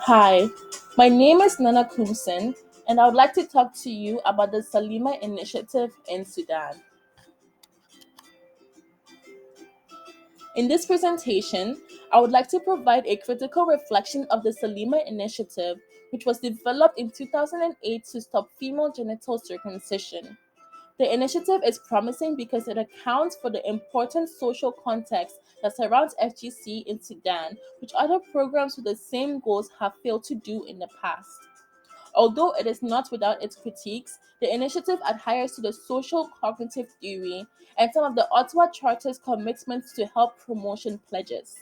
Hi, my name is Nana Kumsin, and I would like to talk to you about the Saleema initiative in Sudan. In this presentation, I would like to provide a critical reflection of the Saleema initiative, which was developed in 2008 to stop female genital circumcision. The initiative is promising because it accounts for the important social context that surrounds FGC in Sudan, which other programs with the same goals have failed to do in the past. Although it is not without its critiques, the initiative adheres to the social cognitive theory and some of the Ottawa Charter's commitments to health promotion pledges.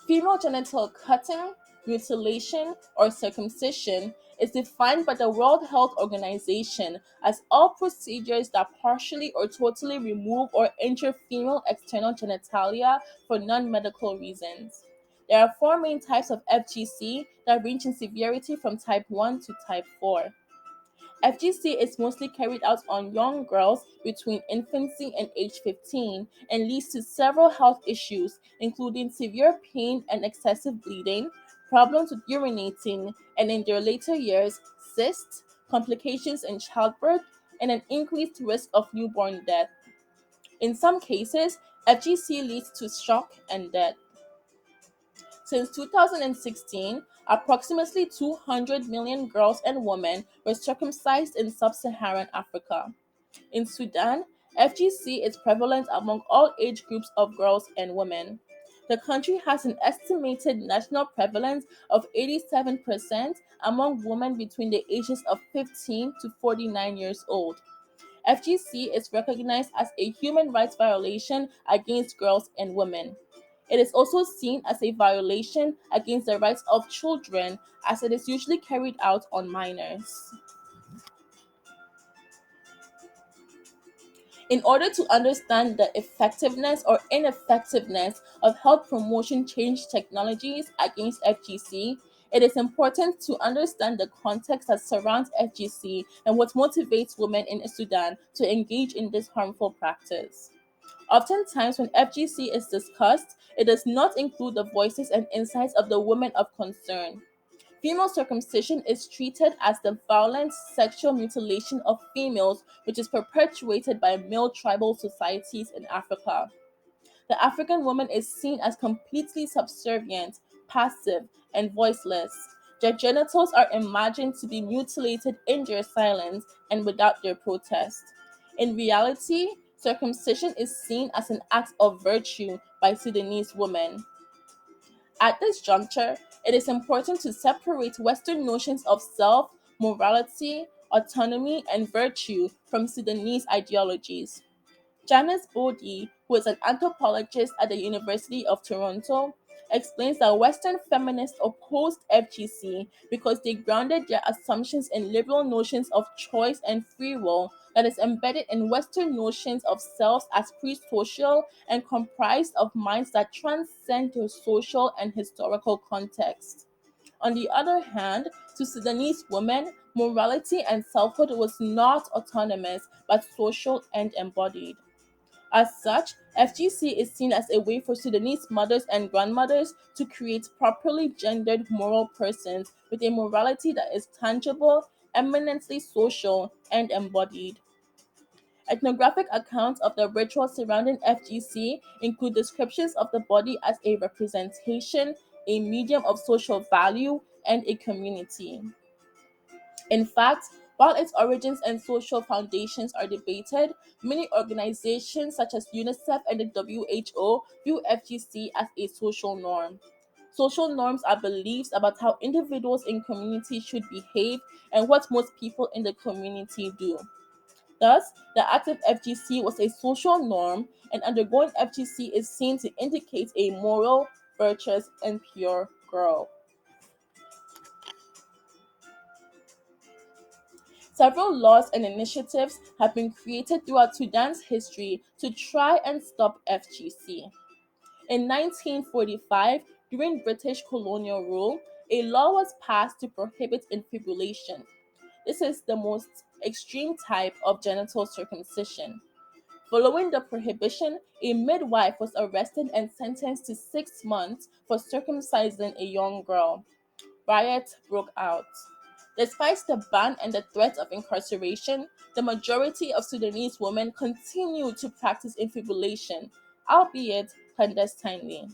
Female genital cutting, mutilation, or circumcision is defined by the World Health Organization as all procedures that partially or totally remove or injure female external genitalia for non medical reasons. There are four main types of FGC that range in severity from type 1 to type 4. FGC is mostly carried out on young girls between infancy and age 15 and leads to several health issues, including severe pain and excessive bleeding, problems with urinating, and in their later years, cysts, complications in childbirth, and an increased risk of newborn death. In some cases, FGC leads to shock and death. Since 2016, approximately 200 million girls and women were circumcised in sub Saharan Africa. In Sudan, FGC is prevalent among all age groups of girls and women. The country has an estimated national prevalence of 87% among women between the ages of 15 to 49 years old. FGC is recognized as a human rights violation against girls and women. It is also seen as a violation against the rights of children as it is usually carried out on minors. In order to understand the effectiveness or ineffectiveness of health promotion change technologies against FGC, it is important to understand the context that surrounds FGC and what motivates women in Sudan to engage in this harmful practice. Oftentimes, when FGC is discussed, it does not include the voices and insights of the women of concern. Female circumcision is treated as the violent sexual mutilation of females, which is perpetuated by male tribal societies in Africa. The African woman is seen as completely subservient, passive, and voiceless. Their genitals are imagined to be mutilated in their silence and without their protest. In reality, circumcision is seen as an act of virtue by Sudanese women. At this juncture, it is important to separate Western notions of self, morality, autonomy, and virtue from Sudanese ideologies. Janice Bodie, who is an anthropologist at the University of Toronto, explains that Western feminists opposed FGC because they grounded their assumptions in liberal notions of choice and free will that is embedded in Western notions of selves as pre-social and comprised of minds that transcend their social and historical context. On the other hand, to Sudanese women, morality and selfhood was not autonomous but social and embodied. As such, FGC is seen as a way for Sudanese mothers and grandmothers to create properly gendered moral persons with a morality that is tangible, eminently social, and embodied. Ethnographic accounts of the rituals surrounding FGC include descriptions of the body as a representation, a medium of social value, and a community. In fact, while its origins and social foundations are debated, many organizations such as UNICEF and the WHO view FGC as a social norm. Social norms are beliefs about how individuals in communities should behave and what most people in the community do. Thus, the act of FGC was a social norm, and undergoing FGC is seen to indicate a moral, virtuous, and pure girl. Several laws and initiatives have been created throughout Sudan's history to try and stop FGC. In 1945, during British colonial rule, a law was passed to prohibit infibulation. This is the most extreme type of genital circumcision. Following the prohibition, a midwife was arrested and sentenced to 6 months for circumcising a young girl. Riots broke out. Despite the ban and the threat of incarceration, the majority of Sudanese women continue to practice infibulation, albeit clandestinely.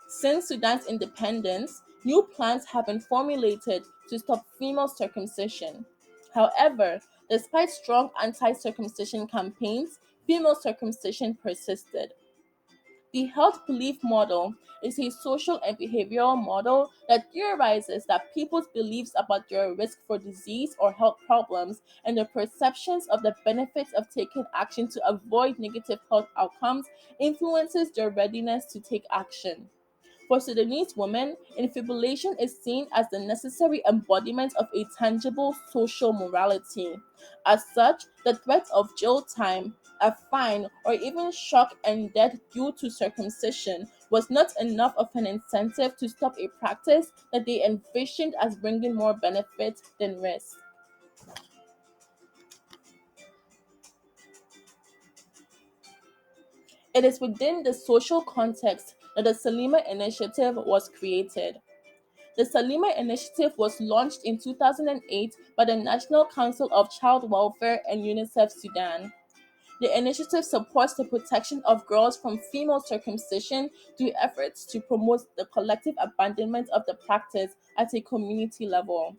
Since Sudan's independence, new plans have been formulated to stop female circumcision. However, despite strong anti circumcision campaigns, female circumcision persisted. The health belief model is a social and behavioral model that theorizes that people's beliefs about their risk for disease or health problems and their perceptions of the benefits of taking action to avoid negative health outcomes influences their readiness to take action. For Sudanese women, infibulation is seen as the necessary embodiment of a tangible social morality. As such, the threat of jail time, a fine, or even shock and death due to circumcision was not enough of an incentive to stop a practice that they envisioned as bringing more benefit than risk. It is within the social context that the Saleema Initiative was created. The Saleema Initiative was launched in 2008 by the National Council of Child Welfare and UNICEF Sudan. The initiative supports the protection of girls from female circumcision through efforts to promote the collective abandonment of the practice at a community level.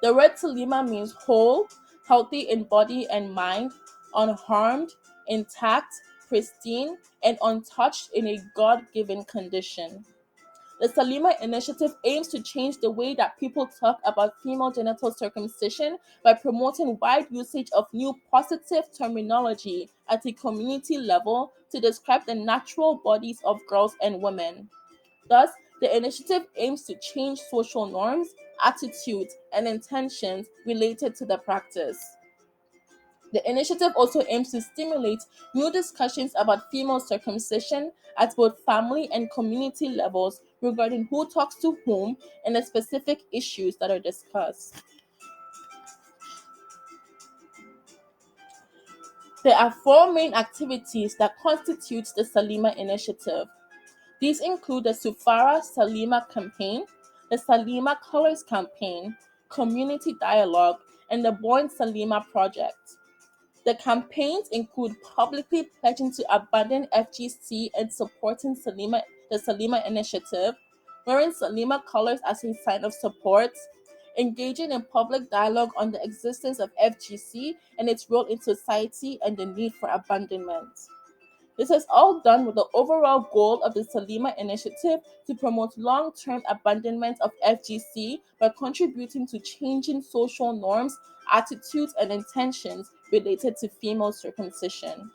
The word Salima means whole, healthy in body and mind, unharmed, intact, pristine, and untouched in a God given condition. The Salima Initiative aims to change the way that people talk about female genital circumcision by promoting wide usage of new positive terminology at a community level to describe the natural bodies of girls and women. Thus, the initiative aims to change social norms, attitudes, and intentions related to the practice. The initiative also aims to stimulate new discussions about female circumcision at both family and community levels regarding who talks to whom and the specific issues that are discussed. There are four main activities that constitute the Salima initiative. These include the Sufara Salima campaign, the Salima Colors campaign, community dialogue, and the Born Salima project. The campaigns include publicly pledging to abandon FGC and supporting the Salima initiative, wearing Salima colors as a sign of support, engaging in public dialogue on the existence of FGC and its role in society and the need for abandonment. This is all done with the overall goal of the Salima initiative to promote long-term abandonment of FGC by contributing to changing social norms, attitudes, and intentions related to female circumcision.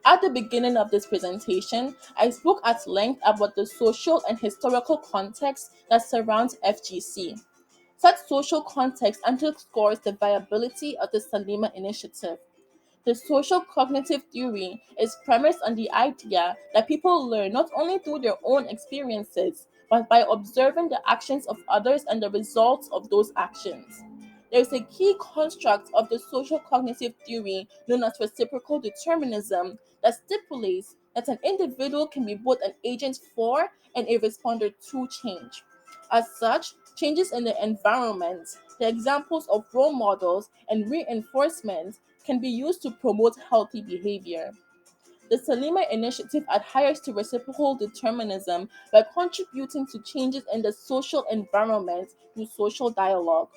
At the beginning of this presentation, I spoke at length about the social and historical context that surrounds FGC. Such social context underscores the viability of the Salima initiative. The social cognitive theory is premised on the idea that people learn not only through their own experiences, but by observing the actions of others and the results of those actions. There is a key construct of the social cognitive theory known as reciprocal determinism that stipulates that an individual can be both an agent for and a responder to change. As such, changes in the environment, the examples of role models, and reinforcement can be used to promote healthy behavior. The Salima initiative adheres to reciprocal determinism by contributing to changes in the social environment through social dialogue.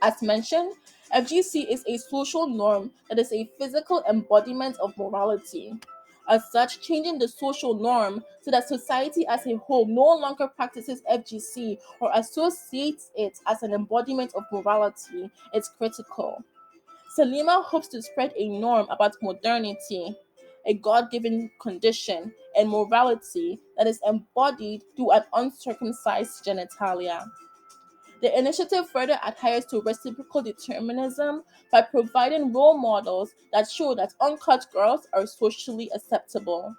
As mentioned, FGC is a social norm that is a physical embodiment of morality. As such, changing the social norm so that society as a whole no longer practices FGC or associates it as an embodiment of morality is critical. Salima hopes to spread a norm about modernity, a God given condition, and morality that is embodied through an uncircumcised genitalia. The initiative further adheres to reciprocal determinism by providing role models that show that uncut girls are socially acceptable.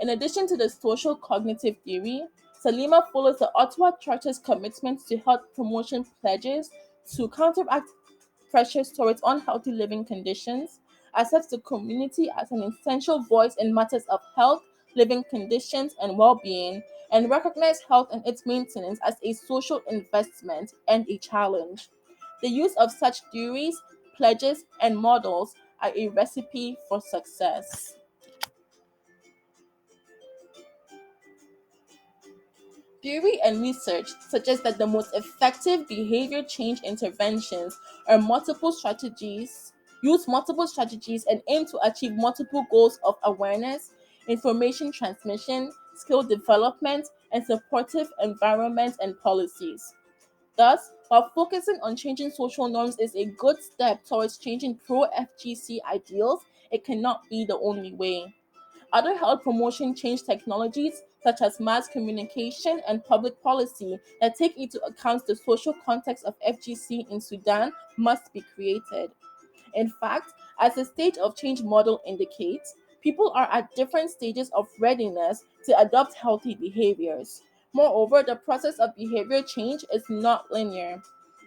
In addition to the social cognitive theory, Saleema follows the Ottawa Charter's commitment to health promotion pledges to counteract pressures towards unhealthy living conditions, accepts the community as an essential voice in matters of health, living conditions, and well being, and recognizes health and its maintenance as a social investment and a challenge. The use of such theories, pledges, and models are a recipe for success. Theory and research suggest that the most effective behavior change interventions are use multiple strategies and aim to achieve multiple goals of awareness, information transmission, skill development, and supportive environment and policies. Thus, while focusing on changing social norms is a good step towards changing pro FGC ideals, it cannot be the only way. Other health promotion change technologies, such as mass communication and public policy, that take into account the social context of FGC in Sudan, must be created. In fact, as the stage of change model indicates, people are at different stages of readiness to adopt healthy behaviors. Moreover, the process of behavior change is not linear.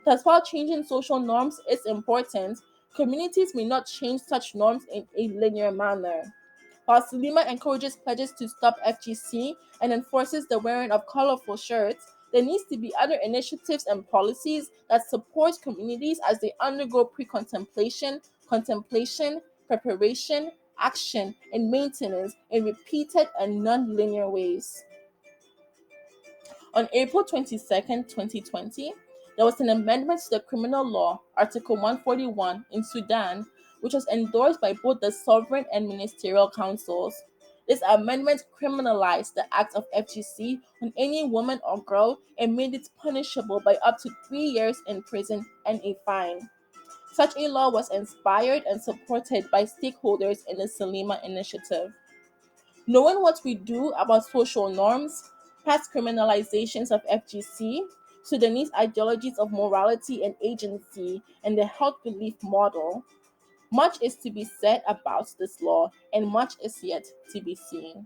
Thus, while changing social norms is important, communities may not change such norms in a linear manner. While Saleema encourages pledges to stop FGC and enforces the wearing of colorful shirts, there needs to be other initiatives and policies that support communities as they undergo contemplation, preparation, action, and maintenance in repeated and non-linear ways. On April 22nd, 2020, there was an amendment to the criminal law, Article 141, in Sudan, which was endorsed by both the sovereign and ministerial councils. This amendment criminalized the act of FGC on any woman or girl and made it punishable by up to 3 years in prison and a fine. Such a law was inspired and supported by stakeholders in the Salima initiative. Knowing what we do about social norms, past criminalizations of FGC, Sudanese ideologies of morality and agency, and the health belief model, much is to be said about this law and much is yet to be seen.